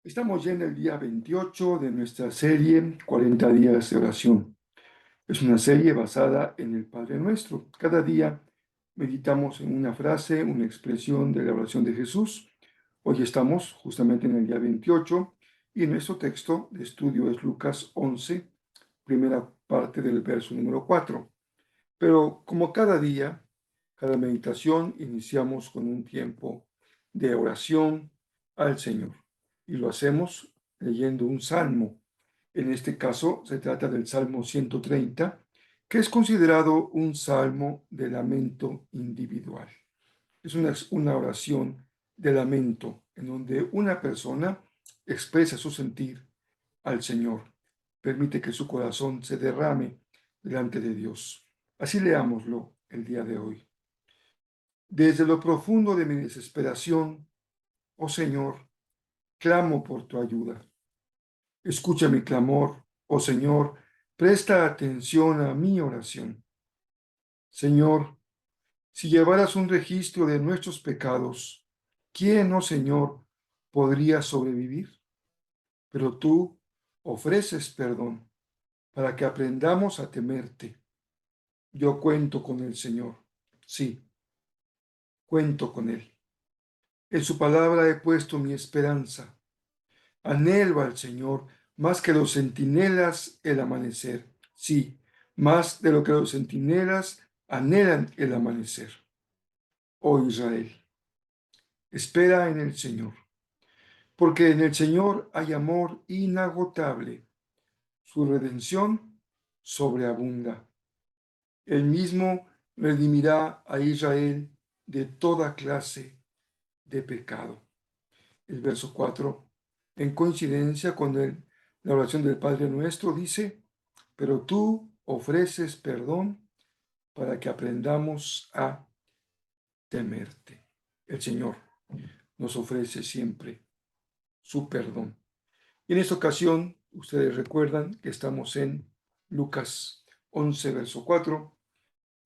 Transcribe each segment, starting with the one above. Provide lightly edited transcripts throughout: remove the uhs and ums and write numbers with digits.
Estamos ya en el día 28 de nuestra serie 40 días de oración. Es una serie basada en el Padre Nuestro. Cada día meditamos en una frase, una expresión de la oración de Jesús. Hoy estamos justamente en el día 28 y nuestro texto de estudio es Lucas 11, primera parte del verso número 4. Pero como cada día, cada meditación, iniciamos con un tiempo de oración al Señor. Y lo hacemos leyendo un salmo. En este caso se trata del Salmo 130, que es considerado un salmo de lamento individual. Es una oración de lamento en donde una persona expresa su sentir al Señor. Permite que su corazón se derrame delante de Dios. Así leámoslo el día de hoy. Desde lo profundo de mi desesperación, oh Señor, clamo por tu ayuda. Escucha mi clamor, oh Señor, presta atención a mi oración. Señor, si llevaras un registro de nuestros pecados, ¿quién, oh Señor, podría sobrevivir? Pero tú ofreces perdón para que aprendamos a temerte. Yo cuento con el Señor. Sí, cuento con Él. En su palabra he puesto mi esperanza. Anhelo al Señor más que los centinelas el amanecer. Sí, más de lo que los centinelas anhelan el amanecer. Oh Israel, espera en el Señor, porque en el Señor hay amor inagotable. Su redención sobreabunda. Él mismo redimirá a Israel de toda clase de pecado. El verso 4, en coincidencia con la oración del Padre Nuestro, dice, pero tú ofreces perdón para que aprendamos a temerte. El Señor nos ofrece siempre su perdón. Y en esta ocasión, ustedes recuerdan que estamos en Lucas 11, verso 4,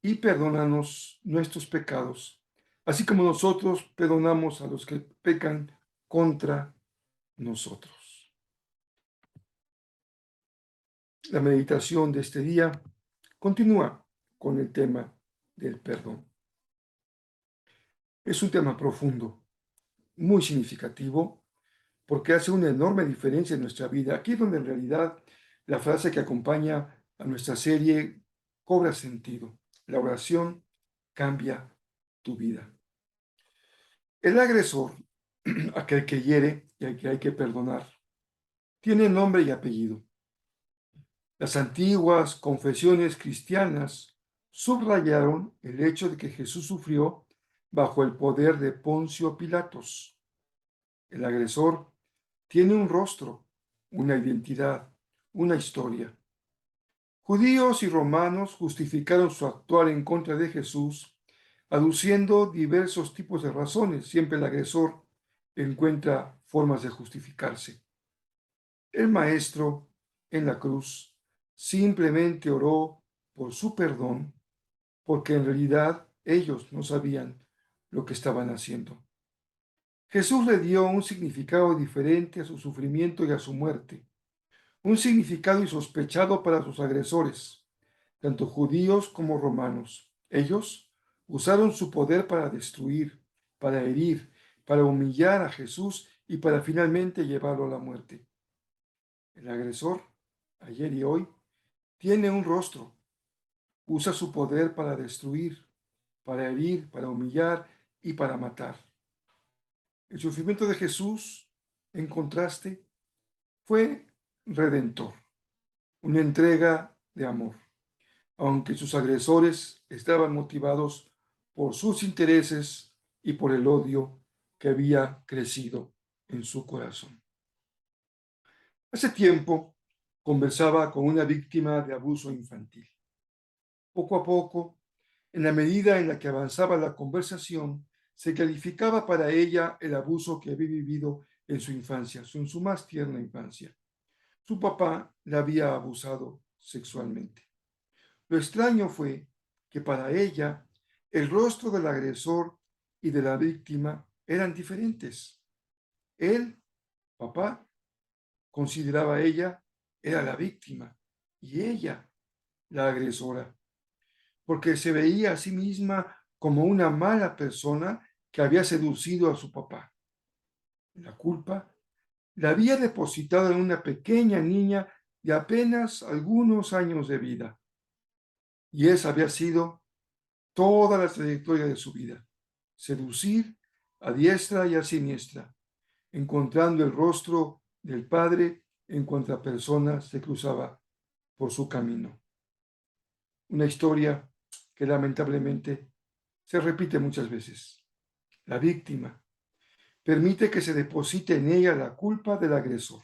y perdónanos nuestros pecados, así como nosotros perdonamos a los que pecan contra nosotros. La meditación de este día continúa con el tema del perdón. Es un tema profundo, muy significativo, porque hace una enorme diferencia en nuestra vida. Aquí es donde en realidad la frase que acompaña a nuestra serie cobra sentido. La oración cambia tu vida. El agresor, aquel que hiere y al que hay que perdonar, tiene nombre y apellido. Las antiguas confesiones cristianas subrayaron el hecho de que Jesús sufrió bajo el poder de Poncio Pilatos. El agresor tiene un rostro, una identidad, una historia. Judíos y romanos justificaron su actuar en contra de Jesús, aduciendo diversos tipos de razones. Siempre el agresor encuentra formas de justificarse. El Maestro en la cruz simplemente oró por su perdón, porque en realidad ellos no sabían lo que estaban haciendo. Jesús le dio un significado diferente a su sufrimiento y a su muerte, un significado insospechado para sus agresores, tanto judíos como romanos. Ellos usaron su poder para destruir, para herir, para humillar a Jesús y para finalmente llevarlo a la muerte. El agresor, ayer y hoy, tiene un rostro, usa su poder para destruir, para herir, para humillar y para matar. El sufrimiento de Jesús, en contraste, fue redentor, una entrega de amor, aunque sus agresores estaban motivados por sus intereses y por el odio que había crecido en su corazón. Hace tiempo conversaba con una víctima de abuso infantil. Poco a poco, en la medida en la que avanzaba la conversación, se clarificaba para ella el abuso que había vivido en su infancia, en su más tierna infancia. Su papá la había abusado sexualmente. Lo extraño fue que para ella el rostro del agresor y de la víctima eran diferentes. Él, papá, consideraba ella, era la víctima y ella la agresora, porque se veía a sí misma como una mala persona que había seducido a su papá. La culpa la había depositado en una pequeña niña de apenas algunos años de vida, y esa había sido toda la trayectoria de su vida: seducir a diestra y a siniestra, encontrando el rostro del padre en cuanto persona se cruzaba por su camino. Una historia que lamentablemente se repite muchas veces. La víctima permite que se deposite en ella la culpa del agresor.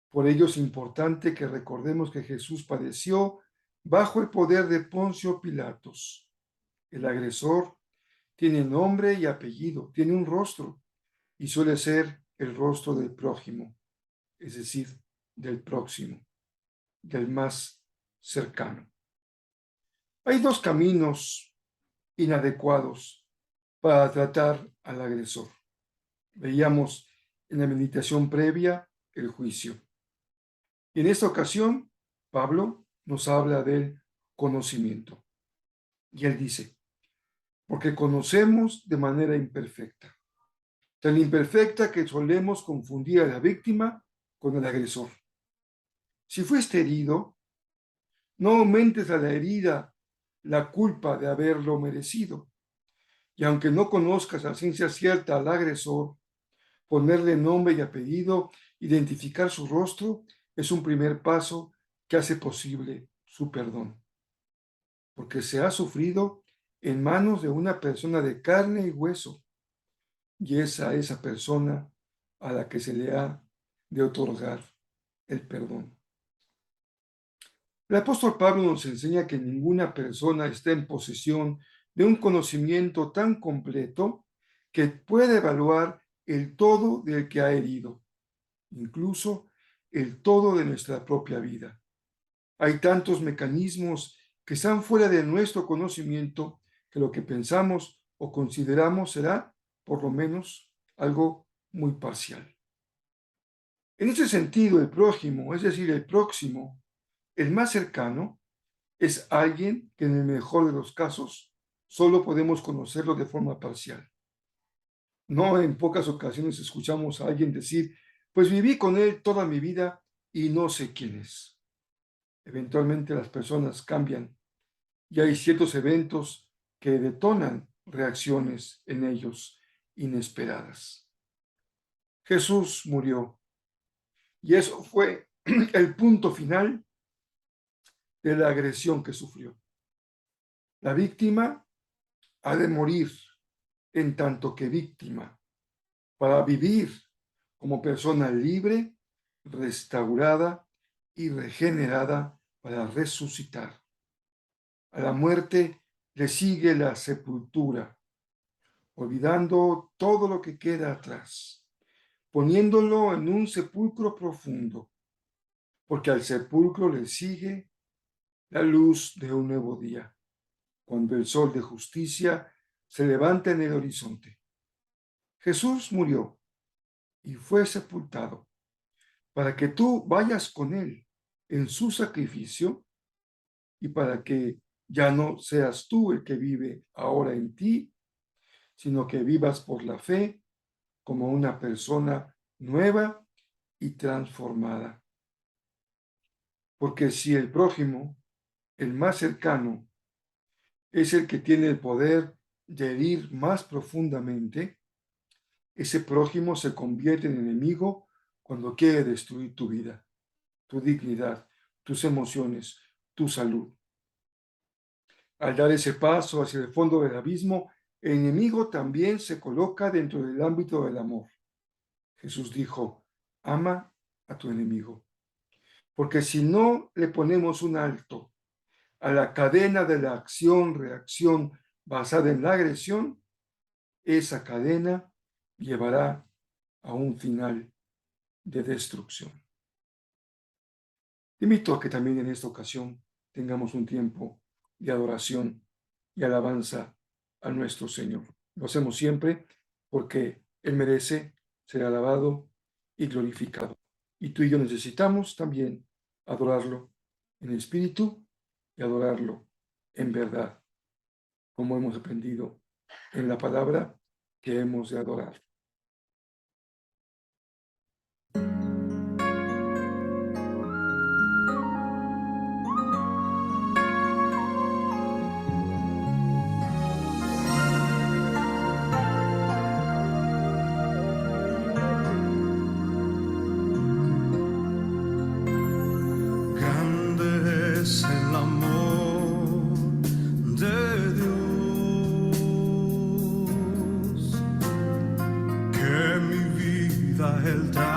Por ello es importante que recordemos que Jesús padeció bajo el poder de Poncio Pilatos. El agresor tiene nombre y apellido, tiene un rostro y suele ser el rostro del prójimo, es decir, del próximo, del más cercano. Hay dos caminos inadecuados para tratar al agresor. Veíamos en la meditación previa el juicio. Y en esta ocasión, Pablo nos habla del conocimiento. Y él dice, porque conocemos de manera imperfecta, tan imperfecta que solemos confundir a la víctima con el agresor. Si fuiste herido, no aumentes a la herida la culpa de haberlo merecido. Y aunque no conozcas a ciencia cierta al agresor, ponerle nombre y apellido, identificar su rostro, es un primer paso que hace posible su perdón. Porque se ha sufrido en manos de una persona de carne y hueso, y es a esa persona a la que se le ha de otorgar el perdón. El apóstol Pablo nos enseña que ninguna persona está en posesión de un conocimiento tan completo que pueda evaluar el todo del que ha herido, incluso el todo de nuestra propia vida. Hay tantos mecanismos que están fuera de nuestro conocimiento que lo que pensamos o consideramos será, por lo menos, algo muy parcial. En ese sentido, el prójimo, es decir, el próximo, el más cercano, es alguien que en el mejor de los casos solo podemos conocerlo de forma parcial. No en pocas ocasiones escuchamos a alguien decir, pues viví con él toda mi vida y no sé quién es. Eventualmente las personas cambian y hay ciertos eventos que detonan reacciones en ellos inesperadas. Jesús murió y eso fue el punto final de la agresión que sufrió. La víctima ha de morir en tanto que víctima para vivir como persona libre, restaurada y regenerada para resucitar. A la muerte le sigue la sepultura, olvidando todo lo que queda atrás, poniéndolo en un sepulcro profundo, porque al sepulcro le sigue la luz de un nuevo día, cuando el sol de justicia se levanta en el horizonte. Jesús murió y fue sepultado para que tú vayas con él en su sacrificio y para que ya no seas tú el que vive ahora en ti, sino que vivas por la fe como una persona nueva y transformada. Porque si el prójimo, el más cercano, es el que tiene el poder de herir más profundamente, ese prójimo se convierte en enemigo cuando quiere destruir tu vida, tu dignidad, tus emociones, tu salud. Al dar ese paso hacia el fondo del abismo, el enemigo también se coloca dentro del ámbito del amor. Jesús dijo, ama a tu enemigo, porque si no le ponemos un alto a la cadena de la acción-reacción basada en la agresión, esa cadena llevará a un final de destrucción. Te invito a que también en esta ocasión tengamos un tiempo de adoración y alabanza a nuestro Señor. Lo hacemos siempre porque Él merece ser alabado y glorificado. Y tú y yo necesitamos también adorarlo en espíritu y adorarlo en verdad, como hemos aprendido en la palabra que hemos de adorar. Grande es el amor de Dios, que mi vida Él transformó,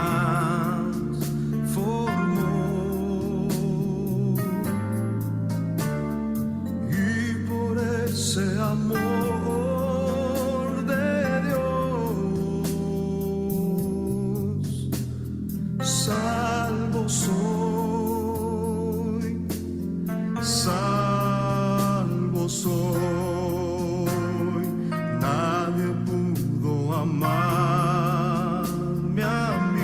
y por ese amor de Dios salvo soy, salvo soy. Nadie pudo amarme a mí,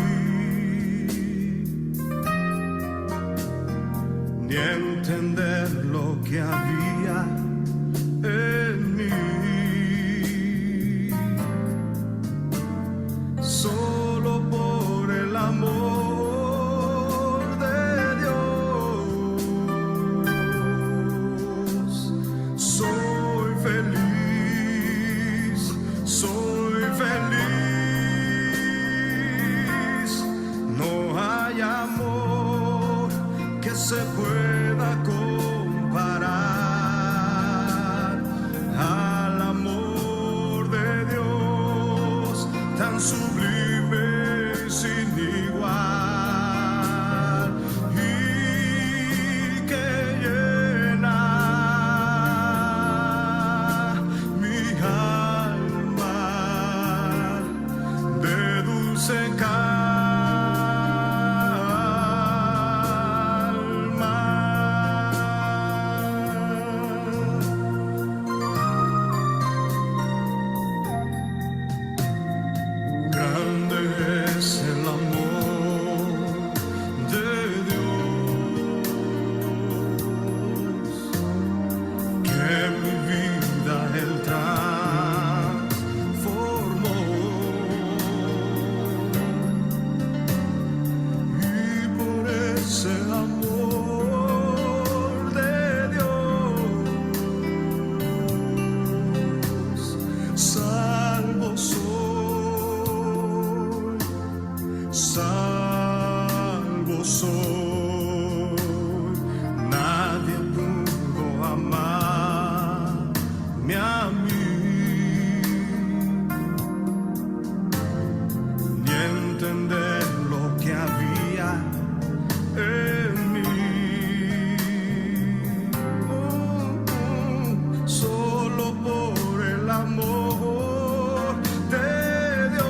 ni entender lo que había en mí. Solo por el amor de Dios soy feliz, soy feliz. No hay amor que se pueda comparar al amor de Dios, tan sublime y sin igual, y que llena mi alma de dulce Grande es el amor de Dios, que mi vida Él transformó, y por ese amor de Dios salvo soy, salvo soy. Nadie pudo amarme a mí, ni entender lo que había en mí. Solo por el amor de Dios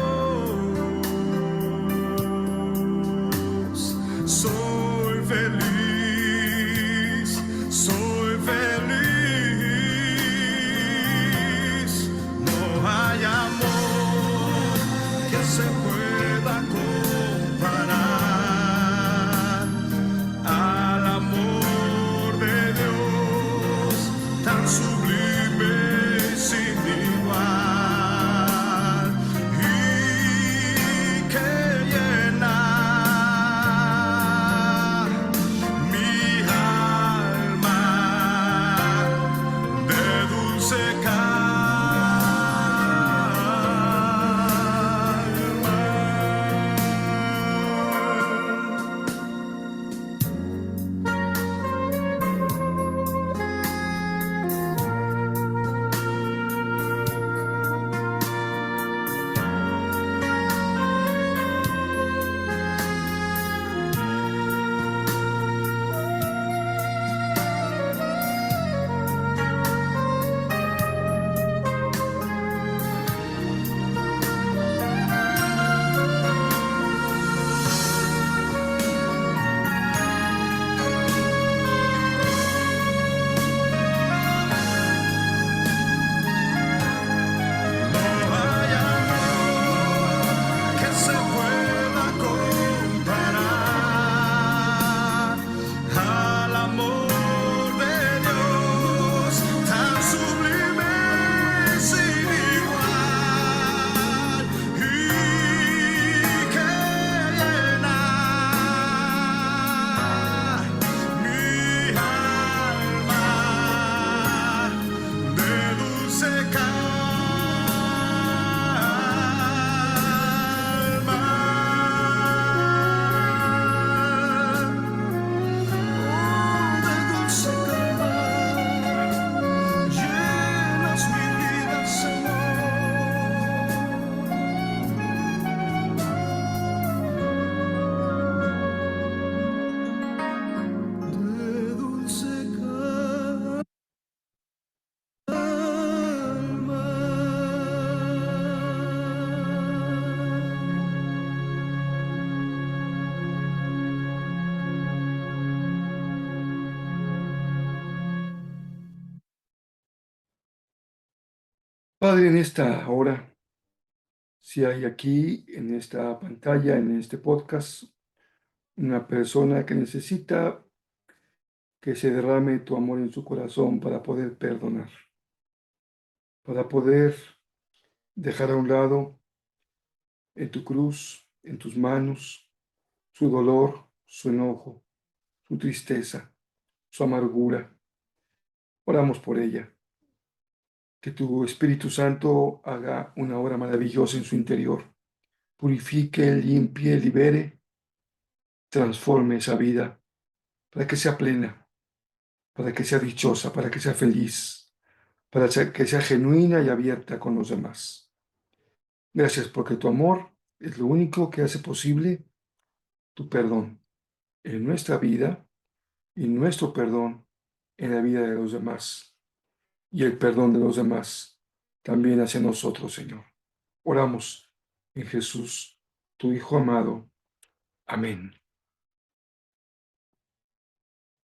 Padre, en esta hora, si hay aquí en esta pantalla, en este podcast, una persona que necesita que se derrame tu amor en su corazón para poder perdonar, para poder dejar a un lado en tu cruz, en tus manos, su dolor, su enojo, su tristeza, su amargura. Oramos por ella, que tu Espíritu Santo haga una obra maravillosa en su interior, purifique, limpie, libere, transforme esa vida para que sea plena, para que sea dichosa, para que sea feliz, que sea genuina y abierta con los demás. Gracias porque tu amor es lo único que hace posible tu perdón en nuestra vida y nuestro perdón en la vida de los demás y el perdón de los demás también hacia nosotros, Señor. Oramos en Jesús, tu Hijo amado. Amén.